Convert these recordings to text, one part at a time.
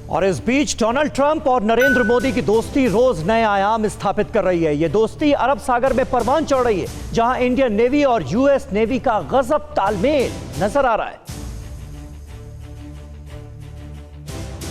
और इस बीच Donald Trump और नरेंद्र मोदी की दोस्ती रोज नए आयाम स्थापित कर रही है। ये दोस्ती अरब सागर में परवान चढ़ रही है, जहां इंडियन नेवी और यूएस नेवी का गजब तालमेल नजर आ रहा है।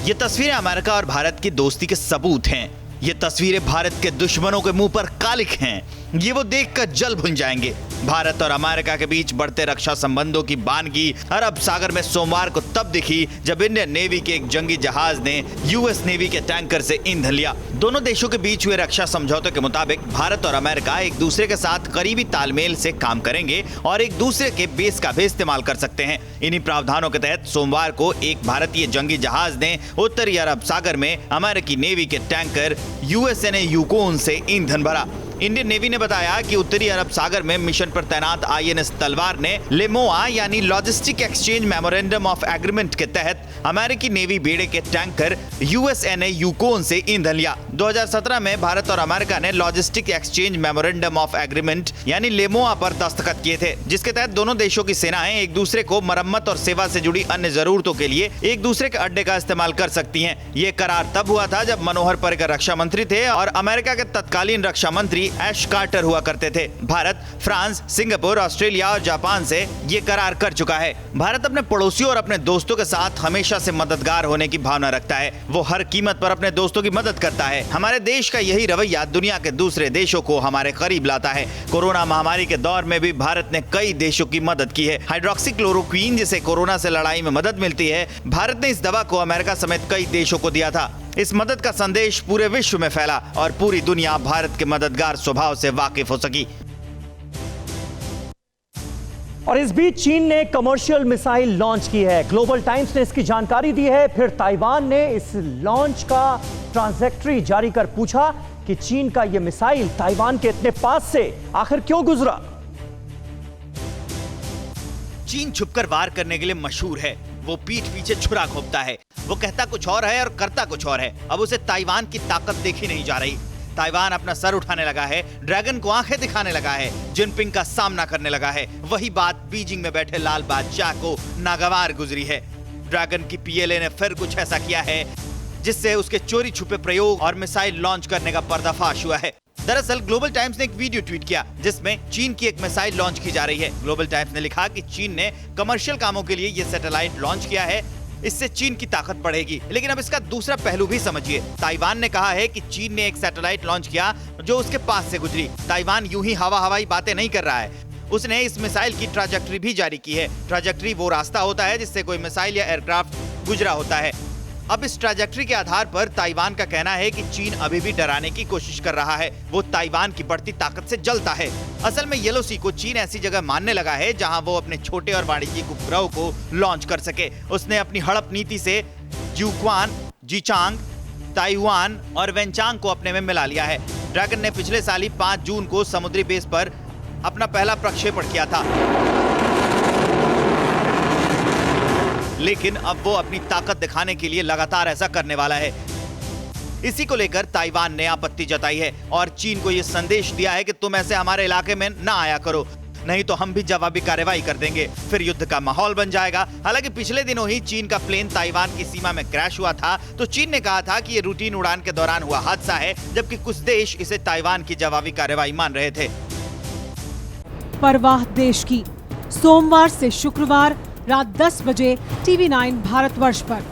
ये तस्वीरें अमेरिका और भारत की दोस्ती के सबूत हैं। ये तस्वीरें भारत के दुश्मनों के मुंह पर कालिक हैं। ये वो देखकर जल भुन जाएंगे। भारत और अमेरिका के बीच बढ़ते रक्षा संबंधों की बानगी अरब सागर में सोमवार को तब दिखी जब इंडियन नेवी के एक जंगी जहाज ने यूएस नेवी के टैंकर से ईंधन लिया। दोनों देशों के बीच हुए रक्षा समझौते के मुताबिक भारत और अमेरिका एक दूसरे के साथ करीबी तालमेल से काम करेंगे और एक दूसरे के बेस का भी इस्तेमाल कर सकते हैं। इन्हीं प्रावधानों के तहत सोमवार को एक भारतीय जंगी जहाज ने उत्तरी अरब सागर में अमेरिकी नेवी के टैंकर यूएसएन यूकोन से ईंधन भरा। इंडियन नेवी ने बताया कि उत्तरी अरब सागर में मिशन पर तैनात आईएनएस तलवार ने लेमोआ यानी logistic exchange memorandum of agreement के तहत अमेरिकी नेवी बेड़े के टैंकर यूएसएन यूकोन से ईंधन लिया। 2017 में भारत और अमेरिका ने logistic exchange memorandum of agreement यानी लेमोआ पर दस्तखत किए थे, जिसके तहत दोनों देशों की सेनाएं एक दूसरे को मरम्मत और सेवा से जुड़ी अन्य जरूरतों के लिए एक दूसरे के अड्डे का इस्तेमाल कर सकती हैं। ये करार तब हुआ था जब मनोहर पर्रिकर रक्षा मंत्री थे और अमेरिका के तत्कालीन रक्षा मंत्री एश कार्टर हुआ करते थे। भारत, फ्रांस, सिंगापुर, ऑस्ट्रेलिया और जापान से ये करार कर चुका है। भारत अपने पड़ोसियों और अपने दोस्तों के साथ हमेशा से मददगार होने की भावना रखता है। वो हर कीमत पर अपने दोस्तों की मदद करता है। हमारे देश का यही रवैया दुनिया के दूसरे देशों को हमारे करीब लाता है। कोरोना महामारी के दौर में भी भारत ने कई देशों की मदद की है। हाइड्रोक्सीक्लोरोक्वीन जिसे कोरोना से लड़ाई में मदद मिलती है, भारत ने इस दवा को अमेरिका समेत कई देशों को दिया था। इस मदद का संदेश पूरे विश्व में फैला और पूरी दुनिया भारत के मददगार स्वभाव से वाकिफ हो सकी। और इस बीच चीन ने कमर्शियल मिसाइल लॉन्च की है। ग्लोबल टाइम्स ने इसकी जानकारी दी है। फिर ताइवान ने इस लॉन्च का ट्रांजैक्टरी जारी कर पूछा कि चीन का यह मिसाइल ताइवान के इतने पास से आखिर क्यों गुजरा। चीन छुपकर वार करने के लिए मशहूर है। वो पीठ पीछे छुरा घोंपता है। वो कहता कुछ और है और करता कुछ और है। अब उसे ताइवान की ताकत देखी नहीं जा रही। ताइवान अपना सर उठाने लगा है, ड्रैगन को आंखें दिखाने लगा है, जिनपिंग का सामना करने लगा है। वही बात बीजिंग में बैठे लाल बादशाह को नागवार गुजरी है। ड्रैगन की पीएलए ने फिर कुछ ऐसा किया है जिससे उसके चोरी छुपे प्रयोग और मिसाइल लॉन्च करने का पर्दाफाश हुआ है। दरअसल ग्लोबल टाइम्स ने एक वीडियो ट्वीट किया जिसमें चीन की एक मिसाइल लॉन्च की जा रही है। ग्लोबल टाइम्स ने लिखा कि चीन ने कमर्शियल कामों के लिए यह सैटेलाइट लॉन्च किया है, इससे चीन की ताकत बढ़ेगी। लेकिन अब इसका दूसरा पहलू भी समझिए। ताइवान ने कहा है कि चीन ने एक सैटेलाइट लॉन्च किया जो उसके पास से गुजरी। ताइवान यूं ही हवाई बातें नहीं कर रहा है, उसने इस मिसाइल की ट्रांजैक्टरी भी जारी की है। ट्रांजैक्टरी वो रास्ता होता है जिससे कोई मिसाइल या एयरक्राफ्ट गुजरा होता है। अब इस ट्रांजैक्टरी के आधार पर ताइवान का कहना है कि चीन अभी भी डराने की कोशिश कर रहा है। वो ताइवान की बढ़ती ताकत से जलता है। असल में येलो सी को चीन ऐसी जगह मानने लगा है जहां वो अपने छोटे और वाणिज्यिक उपग्रहों को लॉन्च कर सके। उसने अपनी हड़प नीति से ज्यूक्वान, जीचांग, ताइवान और वेंचांग को अपने में मिला लिया है। ड्रैगन ने पिछले साल ही 5 जून को समुद्री बेस पर अपना पहला प्रक्षेपण किया था, लेकिन अब वो अपनी ताकत दिखाने के लिए लगातार ऐसा करने वाला है। इसी को लेकर ताइवान ने आपत्ति जताई है और चीन को यह संदेश दिया है कि तुम ऐसे हमारे इलाके में ना आया करो, नहीं तो हम भी जवाबी कार्रवाई कर देंगे। फिर युद्ध का माहौल बन जाएगा। हालांकि पिछले दिनों ही चीन का प्लेन ताइवान की सीमा में क्रैश हुआ था, तो चीन ने कहा था कि ये रूटीन उड़ान के दौरान हुआ हादसा है, जबकि कुछ देश इसे ताइवान की जवाबी कार्रवाई मान रहे थे। परवाह देश की, सोमवार से शुक्रवार रात 10 बजे TV9 भारतवर्ष पर।